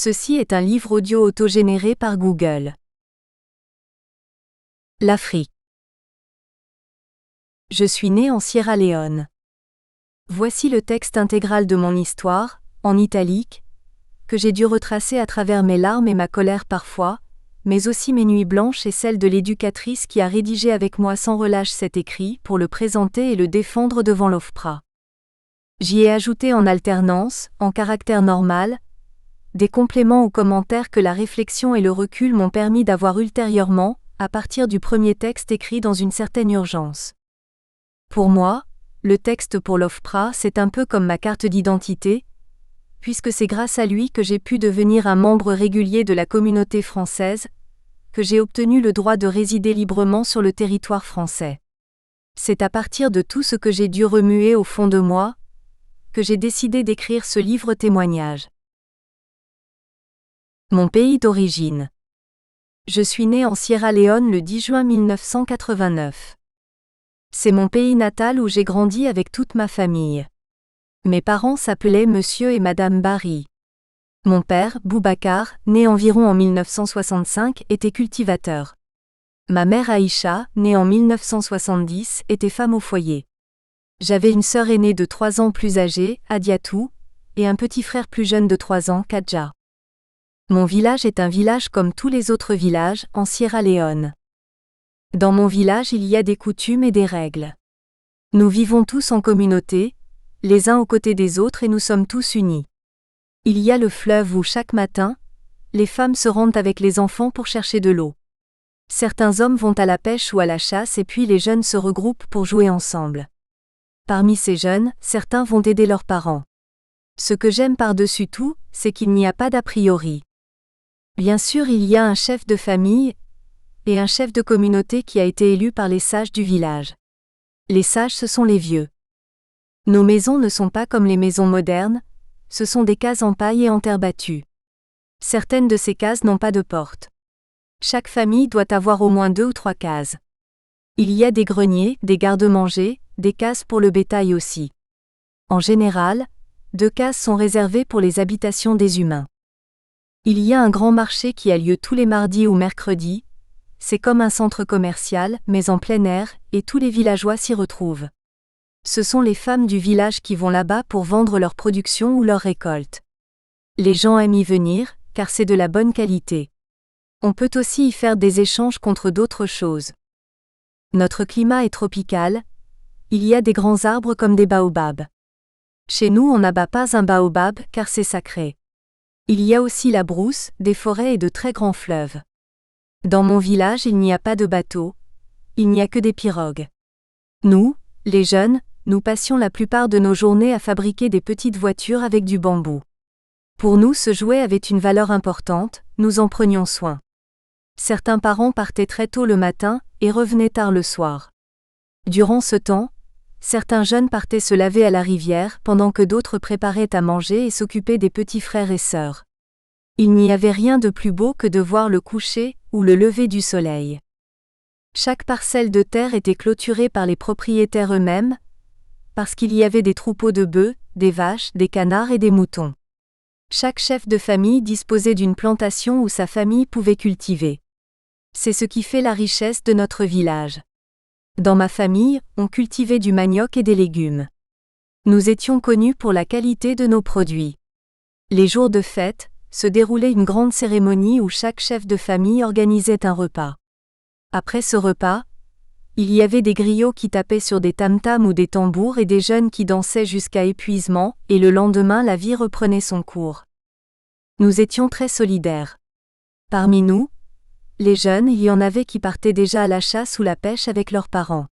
Ceci est un livre audio autogénéré par Google. L'Afrique. Je suis né en Sierra Leone. Voici le texte intégral de mon histoire, en italique, que j'ai dû retracer à travers mes larmes et ma colère parfois, mais aussi mes nuits blanches et celles de l'éducatrice qui a rédigé avec moi sans relâche cet écrit pour le présenter et le défendre devant l'OFPRA. J'y ai ajouté en alternance, en caractère normal, des compléments ou commentaires que la réflexion et le recul m'ont permis d'avoir ultérieurement, à partir du premier texte écrit dans une certaine urgence. Pour moi, le texte pour l'OFPRA c'est un peu comme ma carte d'identité, puisque c'est grâce à lui que j'ai pu devenir un membre régulier de la communauté française, que j'ai obtenu le droit de résider librement sur le territoire français. C'est à partir de tout ce que j'ai dû remuer au fond de moi, que j'ai décidé d'écrire ce livre témoignage. Mon pays d'origine. Je suis né en Sierra Leone le 10 juin 1989. C'est mon pays natal où j'ai grandi avec toute ma famille. Mes parents s'appelaient Monsieur et Madame Barry. Mon père, Boubacar, né environ en 1965, était cultivateur. Ma mère Aïcha, née en 1970, était femme au foyer. J'avais une sœur aînée de 3 ans plus âgée, Adiatou, et un petit frère plus jeune de 3 ans, Kadja. Mon village est un village comme tous les autres villages, en Sierra Leone. Dans mon village il y a des coutumes et des règles. Nous vivons tous en communauté, les uns aux côtés des autres et nous sommes tous unis. Il y a le fleuve où chaque matin, les femmes se rendent avec les enfants pour chercher de l'eau. Certains hommes vont à la pêche ou à la chasse et puis les jeunes se regroupent pour jouer ensemble. Parmi ces jeunes, certains vont aider leurs parents. Ce que j'aime par-dessus tout, c'est qu'il n'y a pas d'a priori. Bien sûr, il y a un chef de famille et un chef de communauté qui a été élu par les sages du village. Les sages, ce sont les vieux. Nos maisons ne sont pas comme les maisons modernes, ce sont des cases en paille et en terre battue. Certaines de ces cases n'ont pas de porte. Chaque famille doit avoir au moins 2 ou 3 cases. Il y a des greniers, des garde-manger, des cases pour le bétail aussi. En général, 2 cases sont réservées pour les habitations des humains. Il y a un grand marché qui a lieu tous les mardis ou mercredis, c'est comme un centre commercial, mais en plein air, et tous les villageois s'y retrouvent. Ce sont les femmes du village qui vont là-bas pour vendre leur production ou leur récolte. Les gens aiment y venir, car c'est de la bonne qualité. On peut aussi y faire des échanges contre d'autres choses. Notre climat est tropical, il y a des grands arbres comme des baobabs. Chez nous on n'abat pas un baobab car c'est sacré. Il y a aussi la brousse, des forêts et de très grands fleuves. Dans mon village il n'y a pas de bateau, il n'y a que des pirogues. Nous, les jeunes, nous passions la plupart de nos journées à fabriquer des petites voitures avec du bambou. Pour nous ce jouet avait une valeur importante, nous en prenions soin. Certains parents partaient très tôt le matin et revenaient tard le soir. Durant ce temps, certains jeunes partaient se laver à la rivière pendant que d'autres préparaient à manger et s'occupaient des petits frères et sœurs. Il n'y avait rien de plus beau que de voir le coucher ou le lever du soleil. Chaque parcelle de terre était clôturée par les propriétaires eux-mêmes, parce qu'il y avait des troupeaux de bœufs, des vaches, des canards et des moutons. Chaque chef de famille disposait d'une plantation où sa famille pouvait cultiver. C'est ce qui fait la richesse de notre village. Dans ma famille, on cultivait du manioc et des légumes. Nous étions connus pour la qualité de nos produits. Les jours de fête, se déroulait une grande cérémonie où chaque chef de famille organisait un repas. Après ce repas, il y avait des griots qui tapaient sur des tam-tams ou des tambours et des jeunes qui dansaient jusqu'à épuisement, et le lendemain la vie reprenait son cours. Nous étions très solidaires. Parmi nous, les jeunes, il y en avait qui partaient déjà à la chasse ou la pêche avec leurs parents.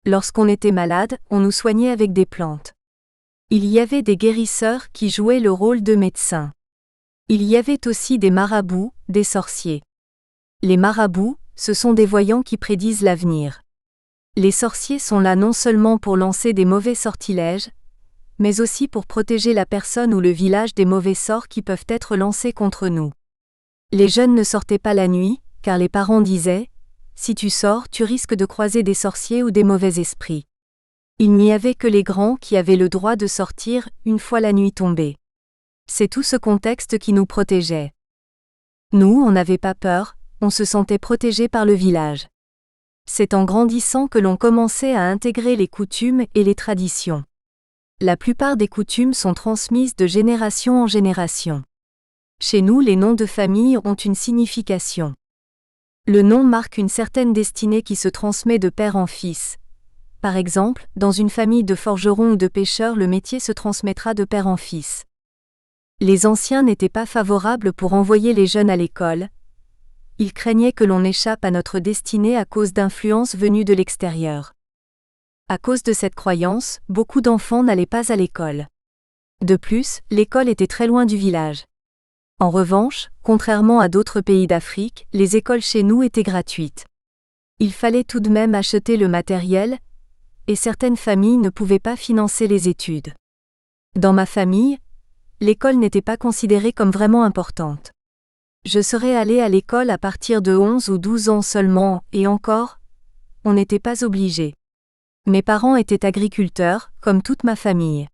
Lorsqu'on était malade, on nous soignait avec des plantes. Il y avait des guérisseurs qui jouaient le rôle de médecins. Il y avait aussi des marabouts, des sorciers. Les marabouts, ce sont des voyants qui prédisent l'avenir. Les sorciers sont là non seulement pour lancer des mauvais sortilèges, mais aussi pour protéger la personne ou le village des mauvais sorts qui peuvent être lancés contre nous. Les jeunes ne sortaient pas la nuit, car les parents disaient « Si tu sors, tu risques de croiser des sorciers ou des mauvais esprits ». Il n'y avait que les grands qui avaient le droit de sortir une fois la nuit tombée. C'est tout ce contexte qui nous protégeait. Nous, on n'avait pas peur, on se sentait protégés par le village. C'est en grandissant que l'on commençait à intégrer les coutumes et les traditions. La plupart des coutumes sont transmises de génération en génération. Chez nous, les noms de famille ont une signification. Le nom marque une certaine destinée qui se transmet de père en fils. Par exemple, dans une famille de forgerons ou de pêcheurs, le métier se transmettra de père en fils. Les anciens n'étaient pas favorables pour envoyer les jeunes à l'école. Ils craignaient que l'on échappe à notre destinée à cause d'influences venues de l'extérieur. À cause de cette croyance, beaucoup d'enfants n'allaient pas à l'école. De plus, l'école était très loin du village. En revanche, contrairement à d'autres pays d'Afrique, les écoles chez nous étaient gratuites. Il fallait tout de même acheter le matériel, et certaines familles ne pouvaient pas financer les études. Dans ma famille, l'école n'était pas considérée comme vraiment importante. Je serais allée à l'école à partir de 11 ou 12 ans seulement, et encore, on n'était pas obligé. Mes parents étaient agriculteurs, comme toute ma famille.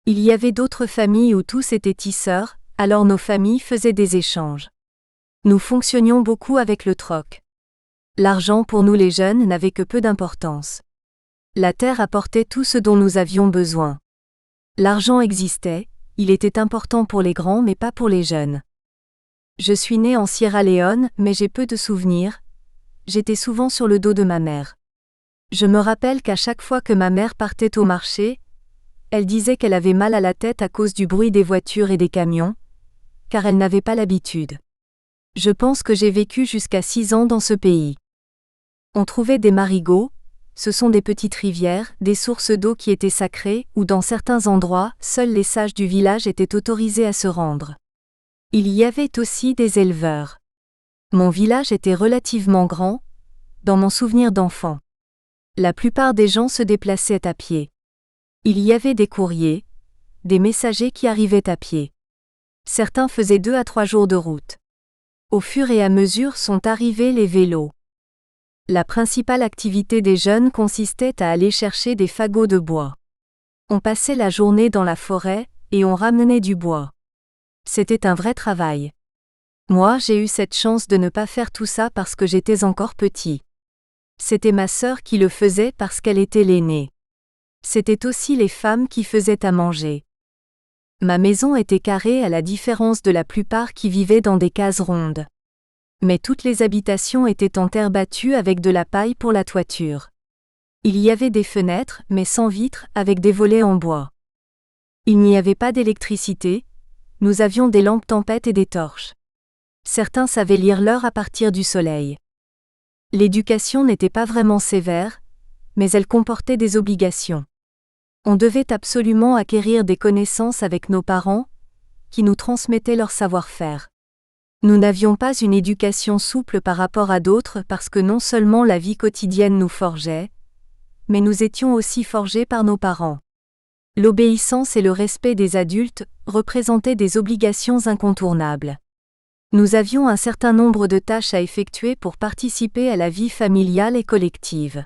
Il y avait d'autres familles où tous étaient tisseurs, alors nos familles faisaient des échanges. Nous fonctionnions beaucoup avec le troc. L'argent pour nous les jeunes n'avait que peu d'importance. La terre apportait tout ce dont nous avions besoin. L'argent existait, il était important pour les grands mais pas pour les jeunes. Je suis née en Sierra Leone, mais j'ai peu de souvenirs. J'étais souvent sur le dos de ma mère. Je me rappelle qu'à chaque fois que ma mère partait au marché, elle disait qu'elle avait mal à la tête à cause du bruit des voitures et des camions, car elle n'avait pas l'habitude. Je pense que j'ai vécu jusqu'à 6 ans dans ce pays. On trouvait des marigots, ce sont des petites rivières, des sources d'eau qui étaient sacrées, où dans certains endroits, seuls les sages du village étaient autorisés à se rendre. Il y avait aussi des éleveurs. Mon village était relativement grand, dans mon souvenir d'enfant. La plupart des gens se déplaçaient à pied. Il y avait des courriers, des messagers qui arrivaient à pied. Certains faisaient 2 à 3 jours de route. Au fur et à mesure sont arrivés les vélos. La principale activité des jeunes consistait à aller chercher des fagots de bois. On passait la journée dans la forêt, et on ramenait du bois. C'était un vrai travail. Moi, j'ai eu cette chance de ne pas faire tout ça parce que j'étais encore petit. C'était ma sœur qui le faisait parce qu'elle était l'aînée. C'était aussi les femmes qui faisaient à manger. Ma maison était carrée à la différence de la plupart qui vivaient dans des cases rondes. Mais toutes les habitations étaient en terre battue avec de la paille pour la toiture. Il y avait des fenêtres, mais sans vitres, avec des volets en bois. Il n'y avait pas d'électricité, nous avions des lampes tempête et des torches. Certains savaient lire l'heure à partir du soleil. L'éducation n'était pas vraiment sévère, mais elle comportait des obligations. On devait absolument acquérir des connaissances avec nos parents, qui nous transmettaient leur savoir-faire. Nous n'avions pas une éducation souple par rapport à d'autres parce que non seulement la vie quotidienne nous forgeait, mais nous étions aussi forgés par nos parents. L'obéissance et le respect des adultes représentaient des obligations incontournables. Nous avions un certain nombre de tâches à effectuer pour participer à la vie familiale et collective.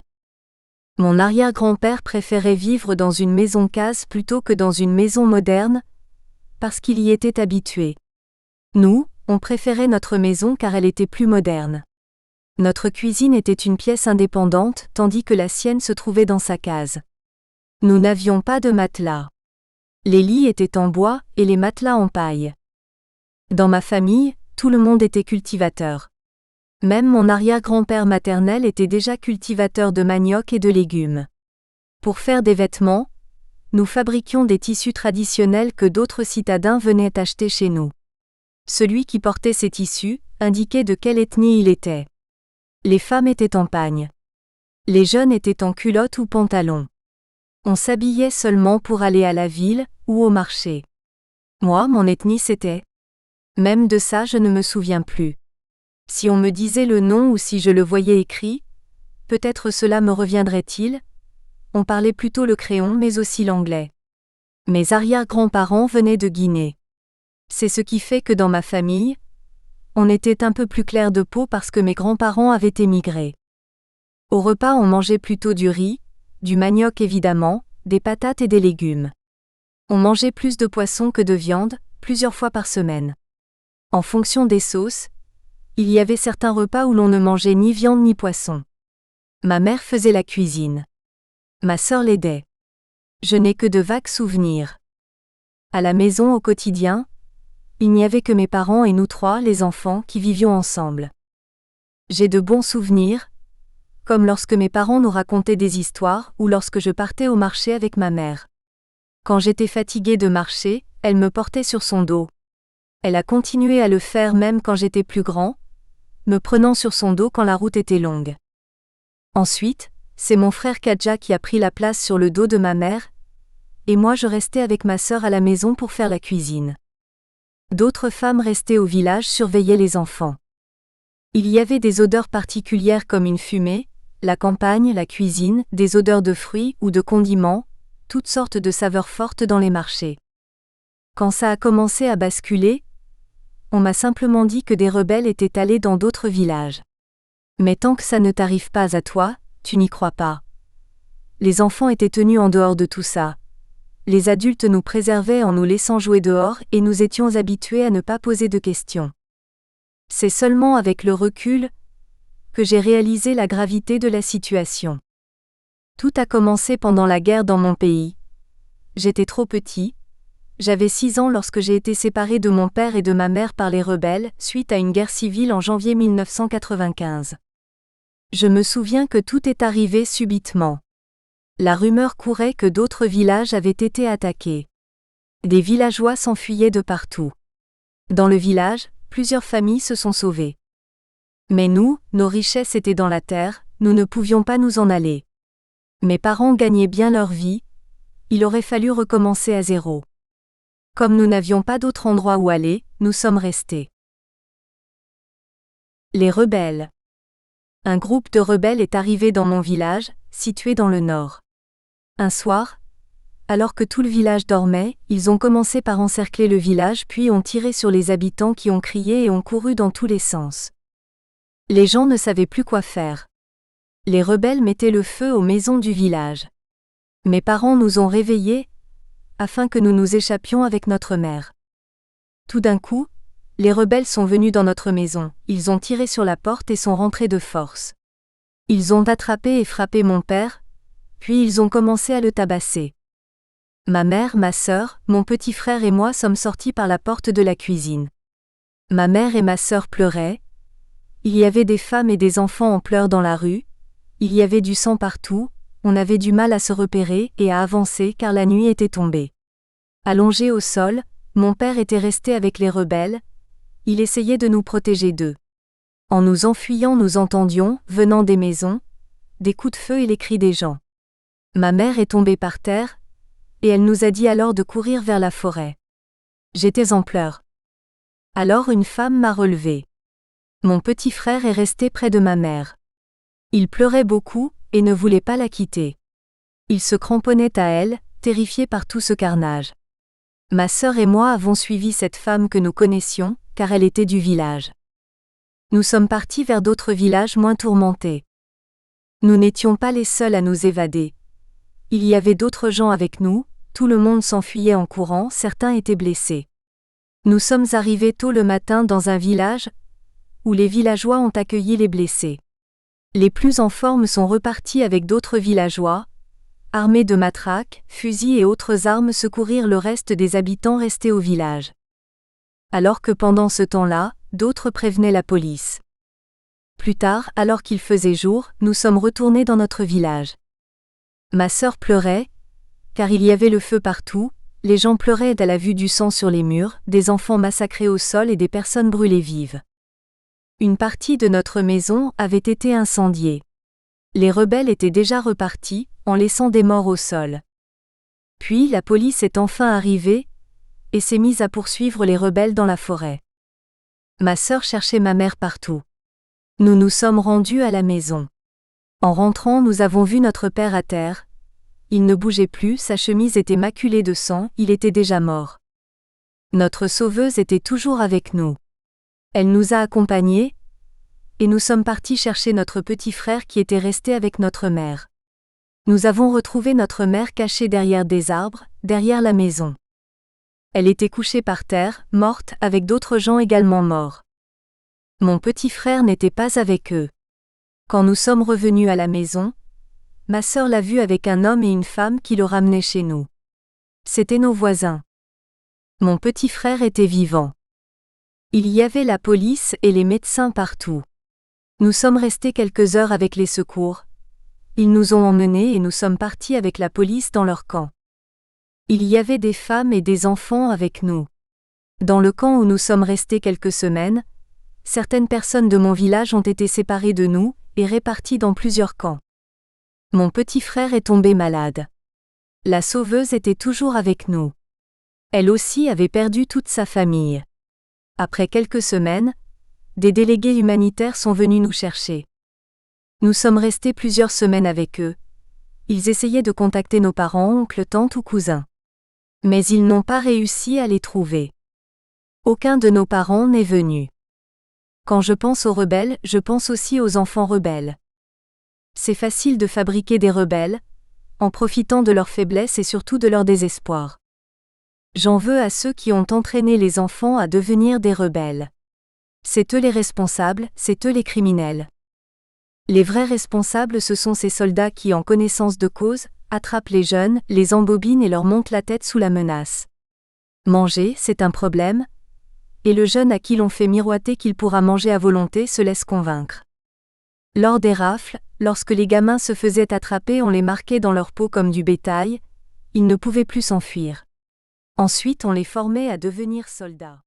Mon arrière-grand-père préférait vivre dans une maison-case plutôt que dans une maison moderne, parce qu'il y était habitué. Nous, on préférait notre maison car elle était plus moderne. Notre cuisine était une pièce indépendante tandis que la sienne se trouvait dans sa case. Nous n'avions pas de matelas. Les lits étaient en bois et les matelas en paille. Dans ma famille, tout le monde était cultivateur. Même mon arrière-grand-père maternel était déjà cultivateur de manioc et de légumes. Pour faire des vêtements, nous fabriquions des tissus traditionnels que d'autres citadins venaient acheter chez nous. Celui qui portait ces tissus indiquait de quelle ethnie il était. Les femmes étaient en pagne. Les jeunes étaient en culotte ou pantalon. On s'habillait seulement pour aller à la ville ou au marché. Moi, mon ethnie c'était. Même de ça je ne me souviens plus. Si on me disait le nom ou si je le voyais écrit, peut-être cela me reviendrait-il. On parlait plutôt le créon mais aussi l'anglais. Mes arrière-grands-parents venaient de Guinée. C'est ce qui fait que dans ma famille, on était un peu plus clair de peau parce que mes grands-parents avaient émigré. Au repas on mangeait plutôt du riz, du manioc évidemment, des patates et des légumes. On mangeait plus de poisson que de viande, plusieurs fois par semaine. En fonction des sauces, il y avait certains repas où l'on ne mangeait ni viande ni poisson. Ma mère faisait la cuisine. Ma sœur l'aidait. Je n'ai que de vagues souvenirs. À la maison au quotidien, il n'y avait que mes parents et nous trois, les enfants, qui vivions ensemble. J'ai de bons souvenirs, comme lorsque mes parents nous racontaient des histoires ou lorsque je partais au marché avec ma mère. Quand j'étais fatiguée de marcher, elle me portait sur son dos. Elle a continué à le faire même quand j'étais plus grand, me prenant sur son dos quand la route était longue. Ensuite, c'est mon frère Kadja qui a pris la place sur le dos de ma mère, et moi je restais avec ma sœur à la maison pour faire la cuisine. D'autres femmes restaient au village surveillaient les enfants. Il y avait des odeurs particulières comme une fumée, la campagne, la cuisine, des odeurs de fruits ou de condiments, toutes sortes de saveurs fortes dans les marchés. Quand ça a commencé à basculer, on m'a simplement dit que des rebelles étaient allés dans d'autres villages. Mais tant que ça ne t'arrive pas à toi, tu n'y crois pas. Les enfants étaient tenus en dehors de tout ça. Les adultes nous préservaient en nous laissant jouer dehors et nous étions habitués à ne pas poser de questions. C'est seulement avec le recul que j'ai réalisé la gravité de la situation. Tout a commencé pendant la guerre dans mon pays. J'étais trop petit. J'avais 6 ans lorsque j'ai été séparé de mon père et de ma mère par les rebelles, suite à une guerre civile en janvier 1995. Je me souviens que tout est arrivé subitement. La rumeur courait que d'autres villages avaient été attaqués. Des villageois s'enfuyaient de partout. Dans le village, plusieurs familles se sont sauvées. Mais nous, nos richesses étaient dans la terre, nous ne pouvions pas nous en aller. Mes parents gagnaient bien leur vie, il aurait fallu recommencer à zéro. Comme nous n'avions pas d'autre endroit où aller, nous sommes restés. Les rebelles. Un groupe de rebelles est arrivé dans mon village, situé dans le nord. Un soir, alors que tout le village dormait, ils ont commencé par encercler le village puis ont tiré sur les habitants qui ont crié et ont couru dans tous les sens. Les gens ne savaient plus quoi faire. Les rebelles mettaient le feu aux maisons du village. Mes parents nous ont réveillés, afin que nous nous échappions avec notre mère. Tout d'un coup, les rebelles sont venus dans notre maison, ils ont tiré sur la porte et sont rentrés de force. Ils ont attrapé et frappé mon père, puis ils ont commencé à le tabasser. Ma mère, ma sœur, mon petit frère et moi sommes sortis par la porte de la cuisine. Ma mère et ma sœur pleuraient. Il y avait des femmes et des enfants en pleurs dans la rue. Il y avait du sang partout. On avait du mal à se repérer et à avancer car la nuit était tombée. Allongé au sol, mon père était resté avec les rebelles. Il essayait de nous protéger d'eux. En nous enfuyant, nous entendions, venant des maisons, des coups de feu et les cris des gens. Ma mère est tombée par terre, et elle nous a dit alors de courir vers la forêt. J'étais en pleurs. Alors une femme m'a relevée. Mon petit frère est resté près de ma mère. Il pleurait beaucoup, et ne voulait pas la quitter. Il se cramponnait à elle, terrifié par tout ce carnage. Ma sœur et moi avons suivi cette femme que nous connaissions, car elle était du village. Nous sommes partis vers d'autres villages moins tourmentés. Nous n'étions pas les seuls à nous évader. Il y avait d'autres gens avec nous, tout le monde s'enfuyait en courant, certains étaient blessés. Nous sommes arrivés tôt le matin dans un village où les villageois ont accueilli les blessés. Les plus en forme sont repartis avec d'autres villageois, armés de matraques, fusils et autres armes secourir le reste des habitants restés au village. Alors que pendant ce temps-là, d'autres prévenaient la police. Plus tard, alors qu'il faisait jour, nous sommes retournés dans notre village. Ma sœur pleurait, car il y avait le feu partout, les gens pleuraient à la vue du sang sur les murs, des enfants massacrés au sol et des personnes brûlées vives. Une partie de notre maison avait été incendiée. Les rebelles étaient déjà repartis, en laissant des morts au sol. Puis la police est enfin arrivée, et s'est mise à poursuivre les rebelles dans la forêt. Ma sœur cherchait ma mère partout. Nous nous sommes rendus à la maison. En rentrant, nous avons vu notre père à terre. Il ne bougeait plus, sa chemise était maculée de sang, il était déjà mort. Notre sauveuse était toujours avec nous. Elle nous a accompagnés, et nous sommes partis chercher notre petit frère qui était resté avec notre mère. Nous avons retrouvé notre mère cachée derrière des arbres, derrière la maison. Elle était couchée par terre, morte, avec d'autres gens également morts. Mon petit frère n'était pas avec eux. Quand nous sommes revenus à la maison, ma sœur l'a vu avec un homme et une femme qui le ramenaient chez nous. C'étaient nos voisins. Mon petit frère était vivant. Il y avait la police et les médecins partout. Nous sommes restés quelques heures avec les secours. Ils nous ont emmenés et nous sommes partis avec la police dans leur camp. Il y avait des femmes et des enfants avec nous. Dans le camp où nous sommes restés quelques semaines, certaines personnes de mon village ont été séparées de nous et réparties dans plusieurs camps. Mon petit frère est tombé malade. La sauveuse était toujours avec nous. Elle aussi avait perdu toute sa famille. Après quelques semaines, des délégués humanitaires sont venus nous chercher. Nous sommes restés plusieurs semaines avec eux. Ils essayaient de contacter nos parents, oncles, tantes ou cousins. Mais ils n'ont pas réussi à les trouver. Aucun de nos parents n'est venu. Quand je pense aux rebelles, je pense aussi aux enfants rebelles. C'est facile de fabriquer des rebelles, en profitant de leur faiblesse et surtout de leur désespoir. J'en veux à ceux qui ont entraîné les enfants à devenir des rebelles. C'est eux les responsables, c'est eux les criminels. Les vrais responsables, ce sont ces soldats qui, en connaissance de cause, attrapent les jeunes, les embobinent et leur montent la tête sous la menace. Manger, c'est un problème, et le jeune à qui l'on fait miroiter qu'il pourra manger à volonté se laisse convaincre. Lors des rafles, lorsque les gamins se faisaient attraper, on les marquait dans leur peau comme du bétail, ils ne pouvaient plus s'enfuir. Ensuite, on les formait à devenir soldats.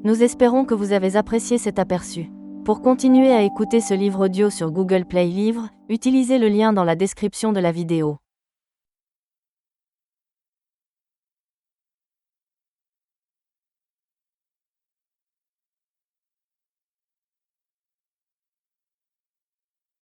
Nous espérons que vous avez apprécié cet aperçu. Pour continuer à écouter ce livre audio sur Google Play Livres, utilisez le lien dans la description de la vidéo.